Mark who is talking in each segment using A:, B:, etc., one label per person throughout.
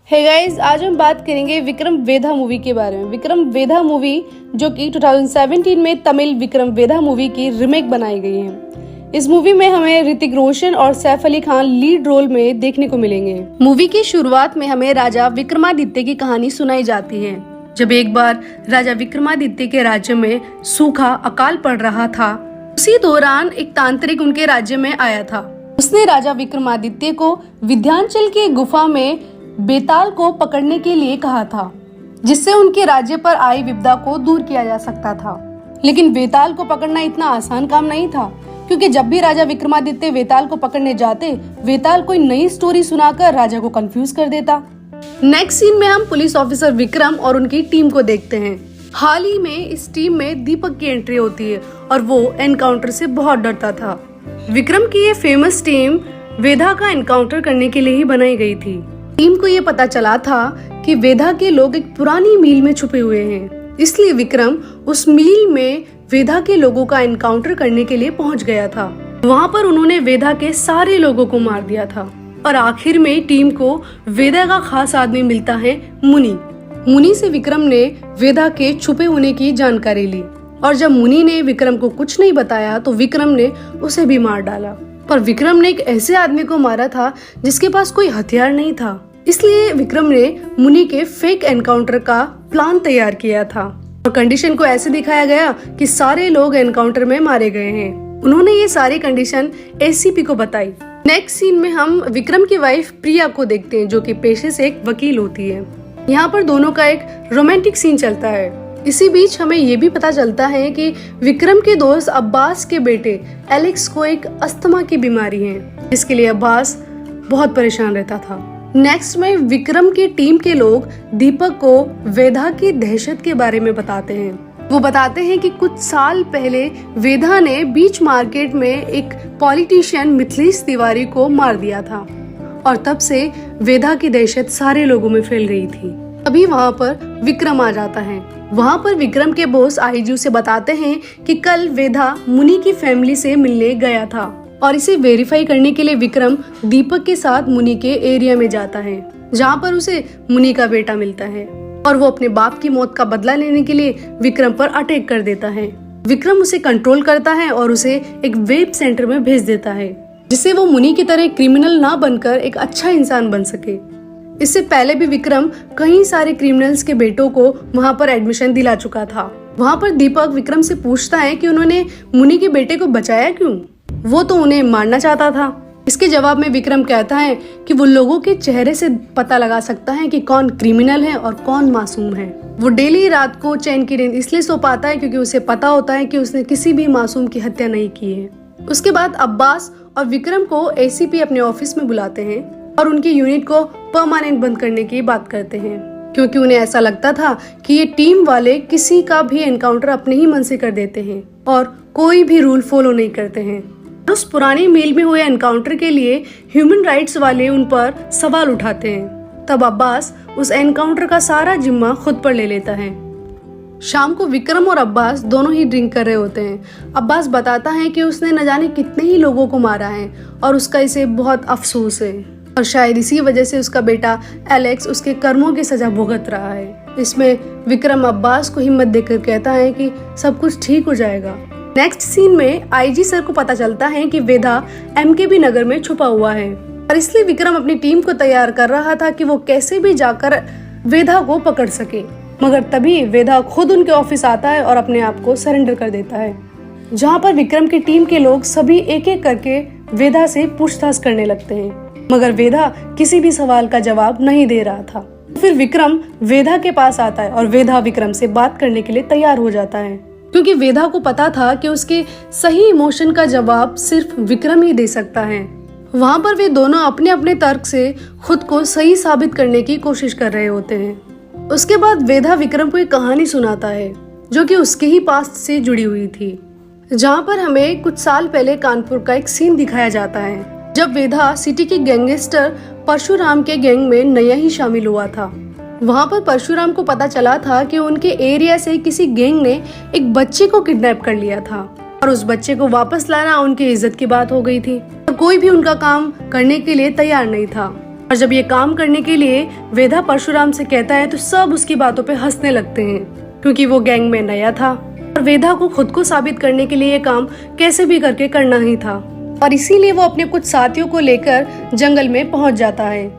A: Hey guys, आज हम बात करेंगे विक्रम वेधा मूवी के बारे में। विक्रम वेधा मूवी जो कि 2017 में तमिल विक्रम वेधा मूवी की रीमेक बनाई गई है। इस मूवी में हमें ऋतिक रोशन और सैफ अली खान लीड रोल में देखने को मिलेंगे। मूवी की शुरुआत में हमें राजा विक्रमादित्य की कहानी सुनाई जाती है। जब एक बार राजा विक्रमादित्य के राज्य में सूखा अकाल पड़ रहा था, उसी दौरान एक तांत्रिक उनके राज्य में आया था। उसने राजा विक्रमादित्य को विंध्याचल की गुफा में बेताल को पकड़ने के लिए कहा था, जिससे उनके राज्य पर आई विपदा को दूर किया जा सकता था। लेकिन बेताल को पकड़ना इतना आसान काम नहीं था, क्योंकि जब भी राजा विक्रमादित्य बेताल को पकड़ने जाते, बेताल कोई नई स्टोरी सुनाकर राजा को कंफ्यूज कर देता। नेक्स्ट सीन में हम पुलिस ऑफिसर विक्रम और उनकी टीम को देखते हैं। हाल ही में इस टीम में दीपक की एंट्री होती है और वो एनकाउंटर से बहुत डरता था। विक्रम की ये फेमस टीम वेधा का एनकाउंटर करने के लिए ही बनाई गई थी। टीम को ये पता चला था कि वेधा के लोग एक पुरानी मील में छुपे हुए हैं, इसलिए विक्रम उस मील में वेधा के लोगों का एनकाउंटर करने के लिए पहुंच गया था। वहां पर उन्होंने वेधा के सारे लोगों को मार दिया था और आखिर में टीम को वेधा का खास आदमी मिलता है, मुनि से विक्रम ने वेधा के छुपे होने की जानकारी ली और जब मुनि ने विक्रम को कुछ नहीं बताया तो विक्रम ने उसे भी मार डाला। पर विक्रम ने एक ऐसे आदमी को मारा था जिसके पास कोई हथियार नहीं था, इसलिए विक्रम ने मुनि के फेक एनकाउंटर का प्लान तैयार किया था और कंडीशन को ऐसे दिखाया गया कि सारे लोग एनकाउंटर में मारे गए हैं। उन्होंने ये सारी कंडीशन एसीपी को बताई। नेक्स्ट सीन में हम विक्रम की वाइफ प्रिया को देखते हैं, जो कि पेशे से एक वकील होती है। यहाँ पर दोनों का एक रोमांटिक सीन चलता है। इसी बीच हमें ये भी पता चलता है कि विक्रम के दोस्त अब्बास के बेटे एलेक्स को एक अस्थमा की बीमारी है, जिसके लिए अब्बास बहुत परेशान रहता था। नेक्स्ट में विक्रम की टीम के लोग दीपक को वेधा की दहशत के बारे में बताते हैं। वो बताते हैं कि कुछ साल पहले वेधा ने बीच मार्केट में एक पॉलिटिशियन मिथिलेश तिवारी को मार दिया था और तब से वेधा की दहशत सारे लोगों में फैल गई थी। अभी वहाँ पर विक्रम आ जाता है। वहाँ पर विक्रम के बॉस आईजी उसे बताते हैं कि कल वेधा मुनि की फैमिली से मिलने गया था और इसे वेरीफाई करने के लिए विक्रम दीपक के साथ मुनि के एरिया में जाता है, जहाँ पर उसे मुनि का बेटा मिलता है और वो अपने बाप की मौत का बदला लेने के लिए विक्रम पर अटैक कर देता है। विक्रम उसे कंट्रोल करता है और उसे एक वेब सेंटर में भेज देता है, जिससे वो मुनि की तरह क्रिमिनल ना बनकर एक अच्छा इंसान बन सके। इससे पहले भी विक्रम कई सारे क्रिमिनल्स के बेटों को वहाँ पर एडमिशन दिला चुका था। वहाँ पर दीपक विक्रम से पूछता है कि उन्होंने मुनि के बेटे को बचाया क्यों? वो तो उन्हें मारना चाहता था। इसके जवाब में विक्रम कहता है कि वो लोगों के चेहरे से पता लगा सकता है कि कौन क्रिमिनल है और कौन मासूम है। वो डेली रात को चैन की नींद इसलिए सो पाता है क्योंकि उसे पता होता है कि उसने किसी भी मासूम की हत्या नहीं की है। उसके बाद अब्बास और विक्रम को एसीपी अपने ऑफिस में बुलाते हैं और उनकी यूनिट को परमानेंट बंद करने की बात करते हैं, क्योंकि उन्हें ऐसा लगता था कि ये टीम वाले किसी का भी एनकाउंटर अपने ही मन से कर देते हैं और कोई भी रूल फॉलो नहीं करते हैं। उस पुरानी मील में हुए एनकाउंटर के लिए ह्यूमन राइट्स वाले उन पर सवाल उठाते हैं। तब अब्बास उस एनकाउंटर का सारा जिम्मा खुद पर ले लेता है। शाम को विक्रम और अब्बास दोनों ही ड्रिंक कर रहे होते हैं। अब्बास बताता है कि उसने न जाने कितने ही लोगों को मारा है और उसका इसे बहुत अफसोस है और शायद इसी वजह से उसका बेटा एलेक्स उसके कर्मों की सजा भुगत रहा है। इसमें विक्रम अब्बास को हिम्मत देकर कहता है कि सब कुछ ठीक हो जाएगा। नेक्स्ट सीन में आईजी सर को पता चलता है कि वेधा एमकेबी नगर में छुपा हुआ है और इसलिए विक्रम अपनी टीम को तैयार कर रहा था कि वो कैसे भी जाकर वेधा को पकड़ सके। मगर तभी वेधा खुद उनके ऑफिस आता है और अपने आप को सरेंडर कर देता है, जहाँ पर विक्रम की टीम के लोग सभी एक एक करके वेधा से पूछताछ करने लगते हैं, मगर वेधा किसी भी सवाल का जवाब नहीं दे रहा था। फिर विक्रम वेधा के पास आता है और वेधा विक्रम से बात करने के लिए तैयार हो जाता है, क्योंकि वेधा को पता था कि उसके सही इमोशन का जवाब सिर्फ विक्रम ही दे सकता है। वहाँ पर वे दोनों अपने अपने तर्क से खुद को सही साबित करने की कोशिश कर रहे होते हैं। उसके बाद वेधा विक्रम को एक कहानी सुनाता है जो कि उसके ही पास्ट से जुड़ी हुई थी, जहाँ पर हमें कुछ साल पहले कानपुर का एक सीन दिखाया जाता है, जब वेधा सिटी के गैंगस्टर परशुराम के गैंग में नया ही शामिल हुआ था। वहाँ पर परशुराम को पता चला था कि उनके एरिया से किसी गैंग ने एक बच्चे को किडनैप कर लिया था और उस बच्चे को वापस लाना उनकी इज्जत की बात हो गई थी और कोई भी उनका काम करने के लिए तैयार नहीं था। और जब ये काम करने के लिए वेदा परशुराम से कहता है तो सब उसकी बातों पे हंसने लगते हैं, क्योंकि वो गैंग में नया था और वेदा को खुद को साबित करने के लिए ये काम कैसे भी करके करना ही था। और इसीलिए वो अपने कुछ साथियों को लेकर जंगल में पहुंच जाता है,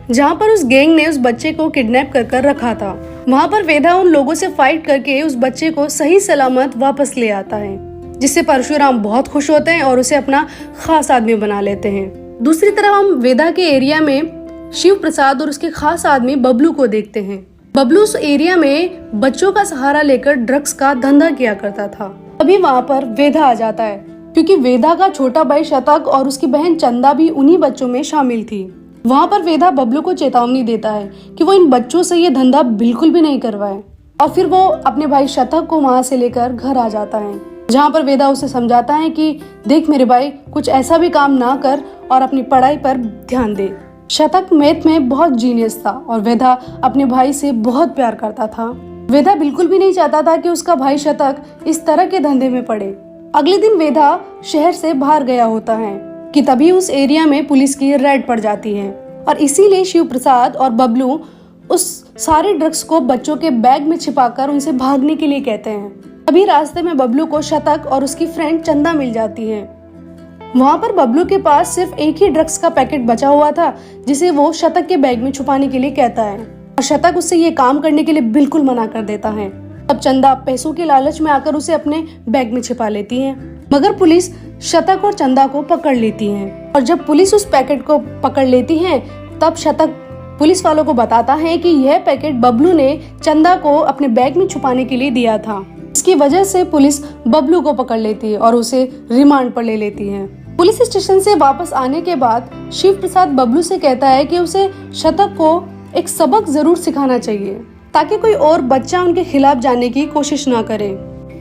A: जहाँ पर उस गैंग ने उस बच्चे को किडनैप कर रखा था। वहाँ पर वेदा उन लोगों से फाइट करके उस बच्चे को सही सलामत वापस ले आता है, जिससे परशुराम बहुत खुश होते हैं और उसे अपना खास आदमी बना लेते हैं। दूसरी तरफ हम वेदा के एरिया में शिव प्रसाद और उसके खास आदमी बबलू को देखते हैं। बबलू उस एरिया में बच्चों का सहारा लेकर ड्रग्स का धंधा किया करता था। अभी वहाँ पर वेदा आ जाता है, क्योंकि वेदा का छोटा भाई शतक और उसकी बहन चंदा भी उन्हीं बच्चों में शामिल थी। वहाँ पर वेदा बबलू को चेतावनी देता है कि वो इन बच्चों से ये धंधा बिल्कुल भी नहीं करवाए, और फिर वो अपने भाई शतक को वहाँ से लेकर घर आ जाता है, जहाँ पर वेदा उसे समझाता है कि देख मेरे भाई, कुछ ऐसा भी काम ना कर और अपनी पढ़ाई पर ध्यान दे। शतक मैथ में बहुत जीनियस था और वेदा अपने भाई से बहुत प्यार करता था। वेदा बिल्कुल भी नहीं चाहता था कि उसका भाई शतक इस तरह के धंधे में पड़े। अगले दिन वेदा शहर से बाहर गया होता है कि तभी उस एरिया में पुलिस की रेड पड़ जाती है, और इसीलिए शिव प्रसाद और बबलू उस सारे ड्रग्स को बच्चों के बैग में छिपाकर उनसे भागने के लिए कहते हैं। तभी रास्ते में बबलू को शतक और उसकी फ्रेंड चंदा मिल जाती है। वहाँ पर बबलू के पास सिर्फ एक ही ड्रग्स का पैकेट बचा हुआ था, जिसे वो शतक के बैग में छुपाने के लिए कहता है, और शतक उससे ये काम करने के लिए बिल्कुल मना कर देता है। तब चंदा पैसों के लालच में आकर उसे अपने बैग में छिपा लेती है, मगर पुलिस शतक और चंदा को पकड़ लेती है। और जब पुलिस उस पैकेट को पकड़ लेती है, तब शतक पुलिस वालों को बताता है कि यह पैकेट बबलू ने चंदा को अपने बैग में छुपाने के लिए दिया था। इसकी वजह से पुलिस बबलू को पकड़ लेती है और उसे रिमांड पर ले लेती है। पुलिस स्टेशन से वापस आने के बाद शिव प्रसाद बबलू से कहता है कि उसे शतक को एक सबक जरूर सिखाना चाहिए, ताकि कोई और बच्चा उनके खिलाफ जाने की कोशिश ना करे।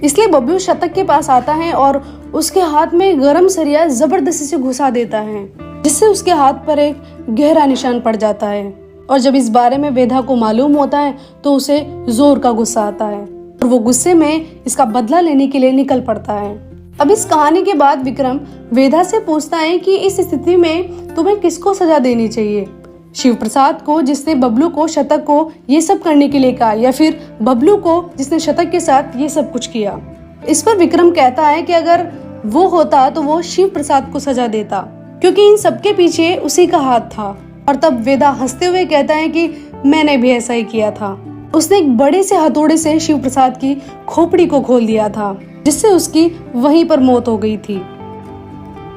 A: इसलिए बबलू शतक के पास आता है और उसके हाथ में गरम सरिया जबरदस्ती से घुसा देता है, जिससे उसके हाथ पर एक गहरा निशान पड़ जाता है। और जब इस बारे में वेदा को मालूम होता है तो उसे जोर का गुस्सा आता है और वो गुस्से में इसका बदला लेने के लिए निकल पड़ता है। अब इस कहानी के बाद विक्रम वेदा से पूछता है कि इस स्थिति में तुम्हें किसको सजा देनी चाहिए, शिव प्रसाद को जिसने बबलू को शतक को ये सब करने के लिए कहा, या फिर बबलू को जिसने शतक के साथ ये सब कुछ किया। इस पर विक्रम कहता है कि अगर वो होता तो वो शिव प्रसाद को सजा देता, क्योंकि इन सबके पीछे उसी का हाथ था। और तब वेदा हंसते हुए कहता है कि मैंने भी ऐसा ही किया था। उसने एक बड़े से हथौड़े से शिव प्रसाद की खोपड़ी को खोल दिया था, जिससे उसकी वहीं पर मौत हो गई थी।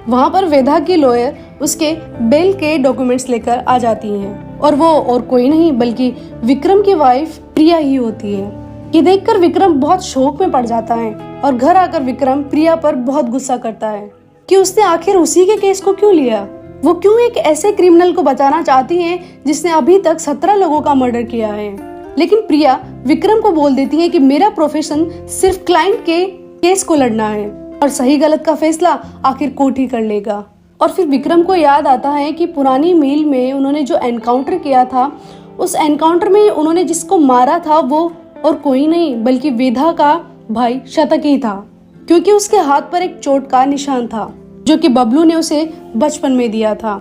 A: वहाँ पर वेदा की लॉयर उसके बेल के डॉक्यूमेंट्स लेकर आ जाती हैं, और वो और कोई नहीं बल्कि विक्रम की वाइफ प्रिया ही होती है। ये देखकर विक्रम बहुत शौक में पड़ जाता है और घर आकर विक्रम प्रिया पर बहुत गुस्सा करता है कि उसने आखिर उसी के केस को क्यों लिया। वो क्यों एक ऐसे क्रिमिनल को बचाना चाहती है जिसने अभी तक 17 लोगों का मर्डर किया है। लेकिन प्रिया विक्रम को बोल देती है कि मेरा प्रोफेशन सिर्फ क्लाइंट के केस को लड़ना है और सही गलत का फैसला आखिर कोर्ट ही कर लेगा। और फिर विक्रम को याद आता है कि पुरानी मिल में उन्होंने जो एनकाउंटर किया था, उस एनकाउंटर में उन्होंने जिसको मारा था वो और कोई नहीं बल्कि वेदा का भाई शतक ही था, क्योंकि उसके हाथ पर एक चोट का निशान था जो कि बबलू ने उसे बचपन में दिया था।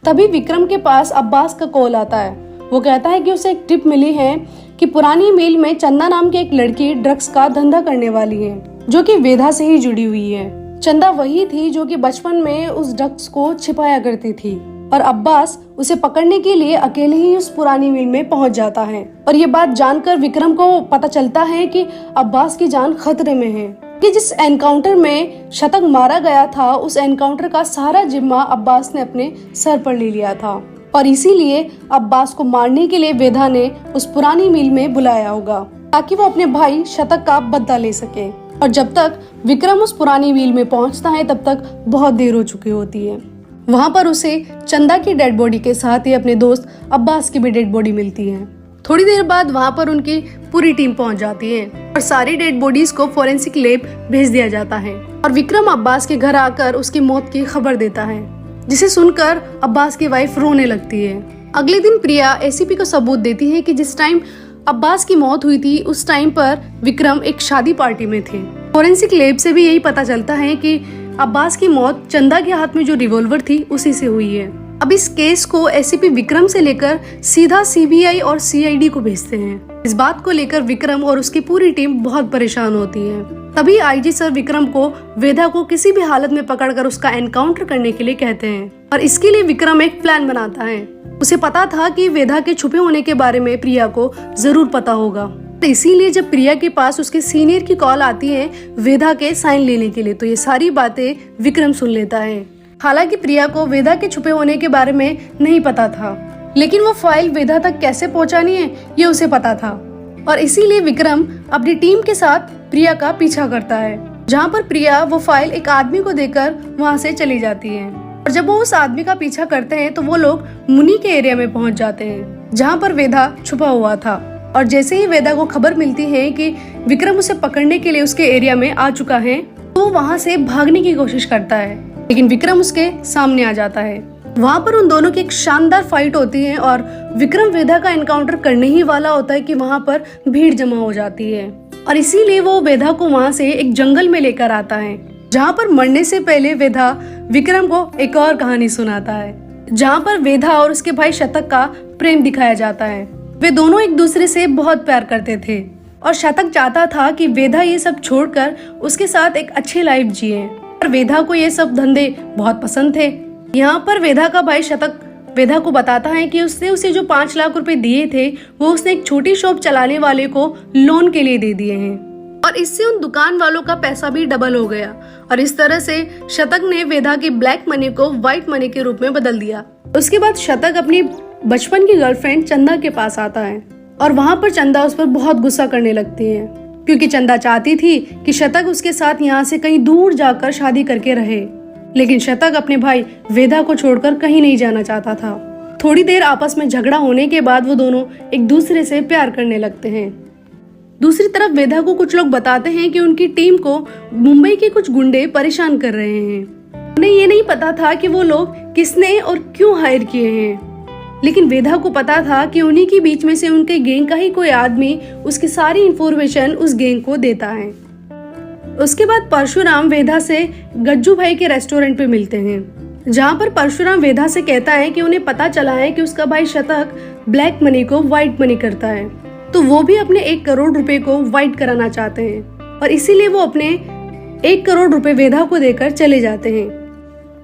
A: तभी विक्रम के पास अब्बास का कॉल आता है। वो कहता है कि उसे एक टिप मिली है कि पुरानी मिल में चंदा नाम की एक लड़की ड्रग्स का धंधा करने वाली है, जो कि वेदा से ही जुड़ी हुई है। चंदा वही थी जो कि बचपन में उस ड्रग्स को छिपाया करती थी, और अब्बास उसे पकड़ने के लिए अकेले ही उस पुरानी मिल में पहुंच जाता है। और ये बात जानकर विक्रम को पता चलता है कि अब्बास की जान खतरे में है, कि जिस एनकाउंटर में शतक मारा गया था उस एनकाउंटर का सारा जिम्मा अब्बास ने अपने सर पर ले लिया था, और इसीलिए अब्बास को मारने के लिए वेदा ने उस पुरानी मिल में बुलाया होगा ताकि वो अपने भाई शतक का बदला ले सके। और जब तक विक्रम उस पुरानी मिल में पहुंचता है तब तक बहुत देर हो चुकी होती है। वहाँ पर उसे चंदा की डेड बॉडी के साथ ही अपने दोस्त अब्बास की भी डेड बॉडी मिलती है। थोड़ी देर बाद वहाँ पर उनकी पूरी टीम पहुँच जाती है और सारी डेड बॉडीज को फोरेंसिक लैब भेज दिया जाता है। और विक्रम अब्बास के घर आकर उसकी मौत की खबर देता है, जिसे सुनकर अब्बास की वाइफ रोने लगती है। अगले दिन प्रिया एसीपी को सबूत देती है कि जिस टाइम अब्बास की मौत हुई थी उस टाइम पर विक्रम एक शादी पार्टी में थे। फोरेंसिक लैब से भी यही पता चलता है कि अब्बास की मौत चंदा के हाथ में जो रिवॉल्वर थी उसी से हुई है। अब इस केस को एसीपी विक्रम से लेकर सीधा सीबीआई और सीआईडी को भेजते हैं। इस बात को लेकर विक्रम और उसकी पूरी टीम बहुत परेशान होती है। तभी आईजी सर विक्रम को वेदा को किसी भी हालत में पकड़कर उसका एनकाउंटर करने के लिए कहते हैं और इसके लिए विक्रम एक प्लान बनाता है। उसे पता था कि वेदा के छुपे होने के बारे में प्रिया को जरूर पता होगा, तो इसीलिए जब प्रिया के पास उसके सीनियर की कॉल आती है वेदा के साइन लेने के लिए, तो ये सारी बातें विक्रम सुन लेता है। हालांकि प्रिया को वेदा के छुपे होने के बारे में नहीं पता था, लेकिन वो फाइल वेदा तक कैसे पहुंचानी है ये उसे पता था और इसीलिए विक्रम अपनी टीम के साथ प्रिया का पीछा करता है, जहाँ पर प्रिया वो फाइल एक आदमी को देकर वहाँ से चली जाती है। और जब वो उस आदमी का पीछा करते हैं तो वो लोग मुनि के एरिया में पहुँच जाते हैं, जहाँ पर वेदा छुपा हुआ था। और जैसे ही वेदा को खबर मिलती है कि विक्रम उसे पकड़ने के लिए उसके एरिया में आ चुका है, तो वहाँ से भागने की कोशिश करता है, लेकिन विक्रम उसके सामने आ जाता है। वहाँ पर उन दोनों की एक शानदार फाइट होती है और विक्रम वेदा का एनकाउंटर करने ही वाला होता है कि वहाँ पर भीड़ जमा हो जाती है और इसीलिए वो वेदा को वहाँ से एक जंगल में लेकर आता है, जहाँ पर मरने से पहले वेदा विक्रम को एक और कहानी सुनाता है, जहाँ पर वेदा और उसके भाई शतक का प्रेम दिखाया जाता है। वे दोनों एक दूसरे से बहुत प्यार करते थे और शतक चाहता था कि वेदा ये सब छोड़कर उसके साथ एक अच्छी लाइफ जिए, पर वेदा को ये सब धंधे बहुत पसंद थे। यहाँ पर वेदा का भाई शतक वेदा को बताता है कि उसने उसे जो 5 लाख रुपए दिए थे वो उसने एक छोटी शॉप चलाने वाले को लोन के लिए दे दिए हैं और इससे उन दुकान वालों का पैसा भी डबल हो गया और इस तरह से शतक ने वेदा की ब्लैक मनी को व्हाइट मनी के रूप में बदल दिया। उसके बाद शतक अपनी बचपन की गर्लफ्रेंड चंदा के पास आता है और वहाँ पर चंदा उस पर बहुत गुस्सा करने लगती है, क्योंकि चंदा चाहती थी कि शतक उसके साथ यहाँ से कहीं दूर जाकर शादी करके रहे, लेकिन शतक अपने भाई वेदा को छोड़कर कहीं नहीं जाना चाहता था। थोड़ी देर आपस में झगड़ा होने के बाद वो दोनों एक दूसरे से प्यार करने लगते हैं। दूसरी तरफ वेदा को कुछ लोग बताते हैं कि उनकी टीम को मुंबई के कुछ गुंडे परेशान कर रहे हैं। उन्हें ये नहीं पता था कि वो लोग किसने और क्यों हायर किए हैं, लेकिन वेदा को पता था कि उन्हीं के बीच में से उनके गैंग का ही कोई आदमी उसकी सारी इंफॉर्मेशन उस गैंग को देता है। उसके बाद परशुराम वेदा से गज्जू भाई के रेस्टोरेंट पे मिलते हैं, जहाँ पर परशुराम वेदा से कहता है कि उन्हें पता चला है कि उसका भाई शतक ब्लैक मनी को व्हाइट मनी करता है, तो वो भी अपने 1 करोड़ रुपए को व्हाइट कराना चाहते हैं और इसीलिए वो अपने 1 करोड़ रुपए वेदा को देकर चले जाते हैं,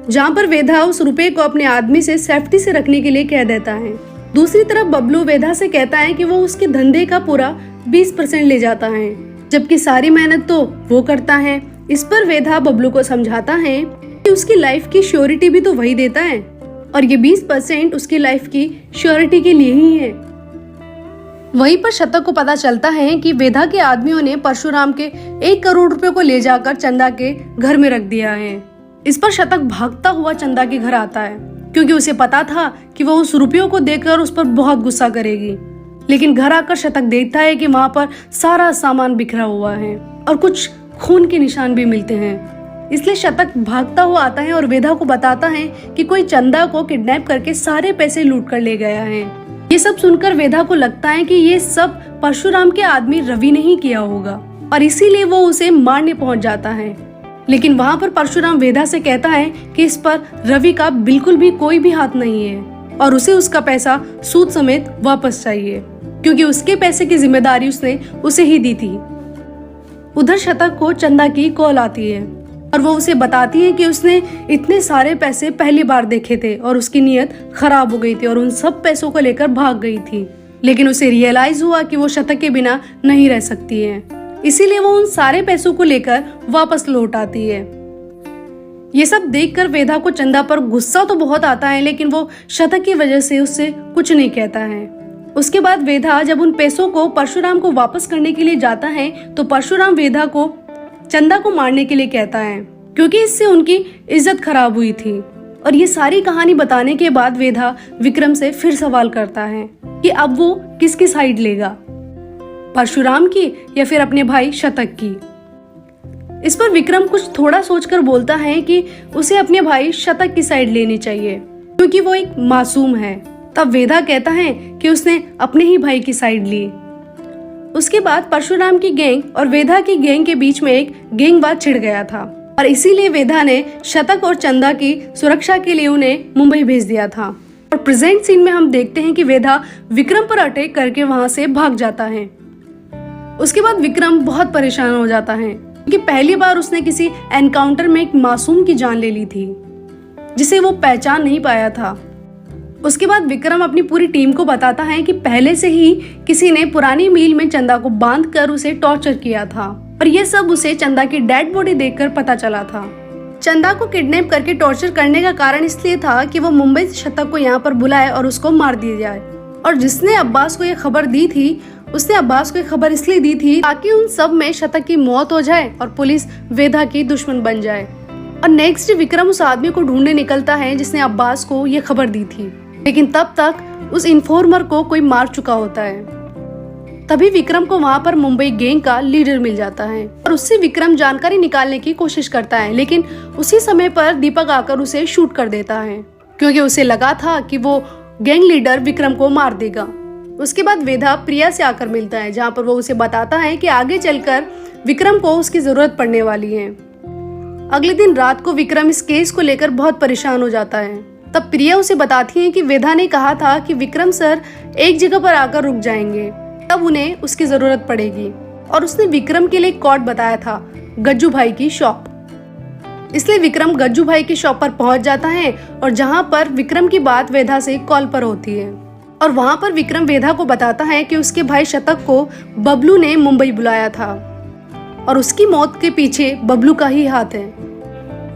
A: जहाँ पर वेदा उस रुपए को अपने आदमी से सेफ्टी से रखने के लिए कह देता है। दूसरी तरफ बबलू वेदा से कहता है कि वो उसके धंधे का पूरा 20% ले जाता है, जबकि सारी मेहनत तो वो करता है। इस पर वेदा बबलू को समझाता है कि उसकी लाइफ की श्योरिटी भी तो वही देता है और ये 20% उसकी लाइफ की श्योरिटी के लिए ही है। वहीं पर शतक को पता चलता है कि वेदा के आदमियों ने परशुराम के 1 करोड़ रुपए को ले जाकर चंदा के घर में रख दिया है। इस पर शतक भागता हुआ चंदा के घर आता है, क्योंकि उसे पता था कि वो उस रुपयों को देखकर उस पर बहुत गुस्सा करेगी। लेकिन घर आकर शतक देखता है कि वहाँ पर सारा सामान बिखरा हुआ है और कुछ खून के निशान भी मिलते हैं। इसलिए शतक भागता हुआ आता है और वेदा को बताता है कि कोई चंदा को किडनैप करके सारे पैसे लूट कर ले गया है। ये सब सुनकर वेदा को लगता है कि ये सब परशुराम के आदमी रवि ने ही किया होगा और इसीलिए वो उसे मारने पहुंच जाता है। लेकिन वहाँ पर परशुराम वेदा से कहता है कि इस पर रवि का बिल्कुल भी कोई भी हाथ नहीं है और उसे उसका पैसा सूद समेत वापस चाहिए, क्योंकि उसके पैसे की जिम्मेदारी उसने उसे ही दी थी। उधर शतक को चंदा की कॉल आती है और वो उसे बताती है कि उसने इतने सारे पैसे पहली बार देखे थे और उसकी नीयत खराब हो गई थी और उन सब पैसों को लेकर भाग गई थी। लेकिन उसे रियलाइज हुआ कि वो शतक के बिना नहीं रह सकती है, इसीलिए वो उन सारे पैसों को लेकर वापस लौट आती है। ये सब देखकर वेदा को चंदा पर गुस्सा तो बहुत आता है, लेकिन वो शतक की वजह से उससे कुछ नहीं कहता है। उसके बाद वेदा जब उन पैसों को परशुराम को वापस करने के लिए जाता है तो परशुराम वेदा को चंदा को मारने के लिए कहता है, क्योंकि इससे उनकी इज्जत खराब हुई थी। और ये सारी कहानी बताने के बाद वेदा विक्रम से फिर सवाल करता है कि अब वो किसकी साइड लेगा, परशुराम की या फिर अपने भाई शतक की। इस पर विक्रम कुछ थोड़ा सोचकर बोलता है कि उसे अपने भाई शतक की साइड लेनी चाहिए, क्योंकि वो एक मासूम है। तब वेदा कहता है कि उसने अपने ही भाई की साइड ली। उसके बाद परशुराम की गैंग और वेदा की गैंग के बीच में एक गैंगवार छिड़ गया था और इसीलिए वेदा ने शतक और चंदा की सुरक्षा के लिए उन्हें मुंबई भेज दिया था। और प्रेजेंट सीन में हम देखते हैं कि वेदा विक्रम पर अटैक करके वहां से भाग जाता है। उसके बाद विक्रम बहुत परेशान हो जाता है क्योंकि पहली बार उसने किसी एनकाउंटर में एक मासूम की जान ले ली थी जिसे वो पहचान नहीं पाया था। उसके बाद विक्रम अपनी पूरी टीम को बताता है कि पहले से ही किसी ने पुरानी मील में चंदा को बांध कर उसे टॉर्चर किया था और ये सब उसे चंदा की डेड बॉडी देखकर पता चला था। चंदा को किडनैप करके टॉर्चर करने का कारण इसलिए था कि वो मुंबई से शतक को यहाँ पर बुलाए और उसको मार दिया जाए। और जिसने अब्बास को ये खबर दी थी उसने अब्बास को ये खबर इसलिए दी थी ताकि उन सब में शतक की मौत हो जाए और पुलिस वेदा की दुश्मन बन जाए। और नेक्स्ट विक्रम उस आदमी को ढूंढने निकलता है जिसने अब्बास को ये खबर दी थी, लेकिन तब तक उस इन्फॉर्मर को कोई मार चुका होता है। तभी विक्रम को वहाँ पर मुंबई गैंग का लीडर मिल जाता है और उससे विक्रम जानकारी निकालने की कोशिश करता है, लेकिन उसी समय पर दीपक आकर उसे शूट कर देता है क्योंकि उसे लगा था कि वो गैंग लीडर विक्रम को मार देगा। उसके बाद वेदा प्रिया से आकर मिलता है जहाँ पर वो उसे बताता है कि आगे चलकर विक्रम को उसकी जरूरत पड़ने वाली है। अगले दिन रात को विक्रम इस केस को लेकर बहुत परेशान हो जाता है। तब प्रिया उसे बताती है कि वेदा ने कहा था कि विक्रम सर एक जगह पर आकर रुक जाएंगे, तब उन्हें उसकी जरूरत पड़ेगी। और उसने विक्रम के लिए कोड बताया था, गज्जू भाई की शॉप। इसलिए विक्रम गज्जू भाई की शॉप पर पहुंच जाता है और जहां पर विक्रम की बात वेदा से कॉल पर होती है। और वहां पर विक्रम वेदा को बताता है कि उसके भाई शतक को बबलू ने मुंबई बुलाया था और उसकी मौत के पीछे बबलू का ही हाथ है।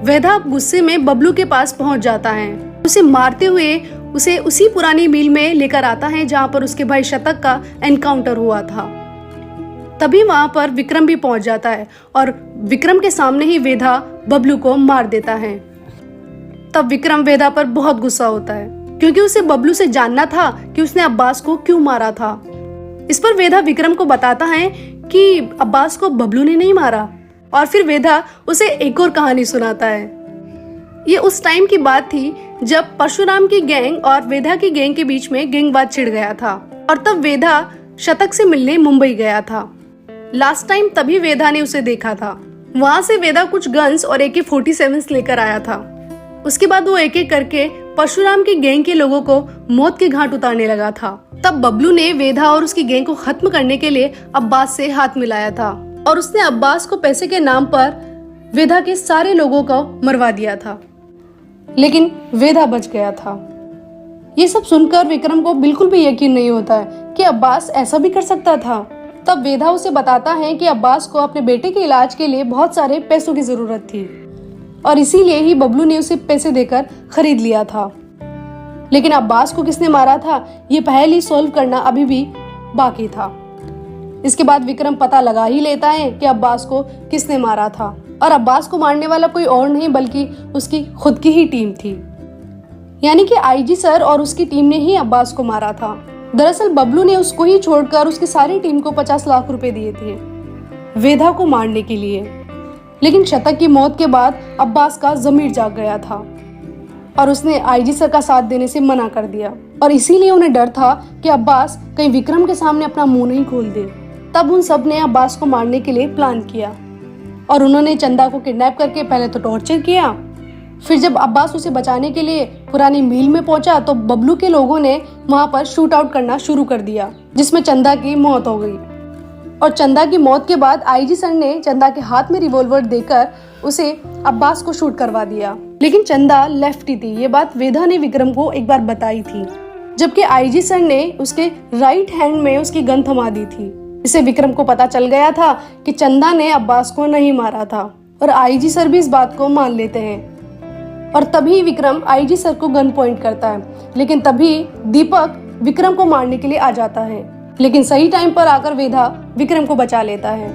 A: वेदा गुस्से में बबलू के पास पहुंच जाता है, उसे मारते हुए उसे उसी पुरानी मील में लेकर आता है जहां पर उसके भाई शतक का एनकाउंटर हुआ था। तभी वहां पर विक्रम भी पहुंच जाता है और विक्रम के सामने ही वेदा बबलू को मार देता है। तब विक्रम वेदा पर बहुत गुस्सा होता है क्योंकि उसे बबलू से जानना था कि उसने अब्बास को क्यों मारा था। इस पर वेदा विक्रम को बताता है कि अब्बास को बबलू ने नहीं मारा और फिर वेदा उसे एक और कहानी सुनाता है। ये उस टाइम की बात थी जब परशुराम की गैंग और वेदा की गैंग के बीच में गैंगवाद छिड़ गया था और तब वेदा शतक से मिलने मुंबई गया था। लास्ट टाइम तभी वेदा ने उसे देखा था। वहां से वेदा कुछ गन्स और AK-47 लेकर आया था। उसके बाद वो एक एक करके परशुराम की गैंग के लोगों को मौत के घाट उतारने लगा था। तब बबलू ने वेदा और उसकी गैंग को खत्म करने के लिए अब्बास से हाथ मिलाया था और उसने अब्बास को पैसे के नाम पर वेदा के सारे लोगों को मरवा दिया था, लेकिन वेदा बच गया था। ये सब सुनकर विक्रम को बिल्कुल भी यकीन नहीं होता है कि अब्बास ऐसा भी कर सकता था। तब वेदा उसे बताता है कि अब्बास को अपने बेटे के इलाज के लिए बहुत सारे पैसों की जरूरत थी और इसीलिए ही बबलू ने उसे पैसे देकर खरीद लिया था। लेकिन अब्बास को किसने मारा था ये पहेली सॉल्व करना अभी भी बाकी था। इसके बाद विक्रम पता लगा ही लेता है कि अब्बास को किसने मारा था और अब्बास को मारने वाला कोई और नहीं बल्कि उसकी खुद की ही टीम थी, यानी कि IG सर और उसकी टीम ने ही अब्बास को मारा था। दरअसल बबलू ने उसको ही छोड़कर उसकी सारी टीम को 50 लाख रुपए दिए थे वेदा को मारने के लिए। लेकिन शतक की मौत के बाद अब्बास का ज़मीर जाग गया था और उसने IG सर का साथ देने से मना कर दिया और इसीलिए उन्हें डर था कि अब्बास कहीं विक्रम के सामने अपना मुंह नहीं खोल दे। तब उन सब ने अब्बास को मारने के लिए प्लान किया और उन्होंने चंदा को किडनैप करके पहले तो टॉर्चर किया, फिर जब अब्बास उसे बचाने के लिए पुरानी मील में पहुंचा तो बबलू के लोगों ने वहां पर शूट आउट करना शुरू कर दिया जिसमें चंदा की मौत हो गई। और चंदा की मौत के बाद IG सर ने चंदा के हाथ में रिवॉल्वर देकर उसे अब्बास को शूट करवा दिया। लेकिन चंदा लेफ्टी थी, ये बात वेदा ने विक्रम को एक बार बताई थी, जबकि IG सर ने उसके राइट हैंड में उसकी गन थमा दी थी। इसे विक्रम को पता चल गया था कि चंदा ने अब्बास को नहीं मारा था और IG सर भी इस बात को मान लेते हैं। और तभी विक्रम IG सर को गन पॉइंट करता है, लेकिन तभी दीपक विक्रम को मारने के लिए आ जाता है, लेकिन सही टाइम पर आकर वेदा विक्रम को बचा लेता है।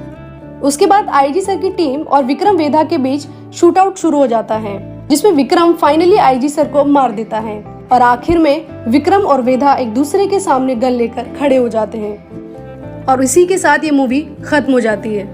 A: उसके बाद IG सर की टीम और विक्रम वेदा के बीच शूट आउट शुरू हो जाता है जिसमें विक्रम फाइनली IG सर को मार देता है और आखिर में विक्रम और वेदा एक दूसरे के सामने गन लेकर खड़े हो जाते हैं और इसी के साथ ये मूवी खत्म हो जाती है।